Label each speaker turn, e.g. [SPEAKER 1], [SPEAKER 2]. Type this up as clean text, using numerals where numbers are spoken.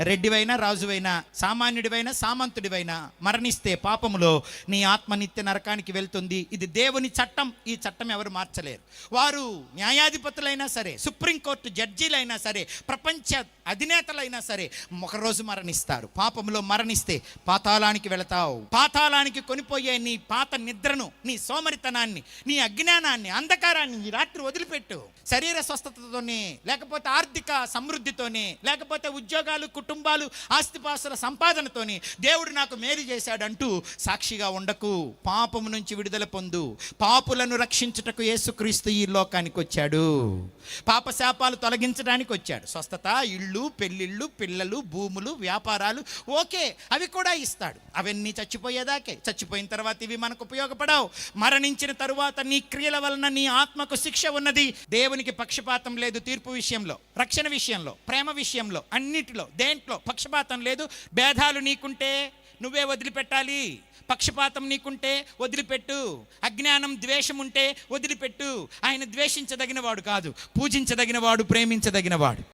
[SPEAKER 1] రెడ్డివైనా రాజువైనా సామాన్యుడివైనా సామంతుడివైనా మరణిస్తే పాపములో నీ ఆత్మ నిత్య నరకానికి వెళ్తుంది. ఇది దేవుని చట్టం. ఈ చట్టం ఎవరు మార్చలేరు. వారు న్యాయాధిపతులైనా సరే, సుప్రీంకోర్టు జడ్జీలైనా సరే, ప్రపంచ అధినేతలైనా సరే ఒకరోజు మరణిస్తారు. పాపములో మరణిస్తే పాతాళానికి వెళతావు. పాతాళానికి కొనిపోయే నీ పాత నిద్రను, నీ సోమరితనాన్ని, నీ అజ్ఞానాన్ని, అంధకారాన్ని ఈ రాత్రి వదిలిపెట్టు. శరీర స్వస్థతతోనే, లేకపోతే ఆర్థిక సమృద్ధితోనే, లేకపోతే ఉద్యోగాలు, కుటుంబాలు, ఆస్తిపాస్తుల సంపాదనతోని దేవుడు నాకు మేలు చేశాడంటూ సాక్షిగా ఉండకు. పాపము నుంచి విడుదల పొందు. పాపులను రక్షించుటకు యేసుక్రీస్తు ఈ లోకానికి వచ్చాడు. పాపశాపాలు తొలగించడానికి వచ్చాడు. స్వస్థత, ఇళ్ళు, పెళ్ళిళ్ళు, పిల్లలు, భూములు, వ్యాపారాలు ఓకే, అవి కూడా ఇస్తాడు. అవన్నీ చచ్చిపోయేదాకే. చచ్చిపోయిన తర్వాత ఇవి మనకు ఉపయోగపడవు. మరణించిన తరువాత నీ క్రియల వలన నీ ఆత్మకు శిక్ష ఉన్నది. దేవునికి పక్షపాతం లేదు. తీర్పు విషయంలో, రక్షణ విషయంలో, ప్రేమ విషయంలో, అన్నిటిలో దేంట్లో పక్షపాతం లేదు. భేదాలు నీకుంటే నువ్వే వదిలిపెట్టాలి. పక్షపాతం నీకుంటే వదిలిపెట్టు. అజ్ఞానం, ద్వేషం ఉంటే వదిలిపెట్టు. ఆయన ద్వేషించదగిన వాడు కాదు, పూజించదగిన వాడు, ప్రేమించదగిన వాడు.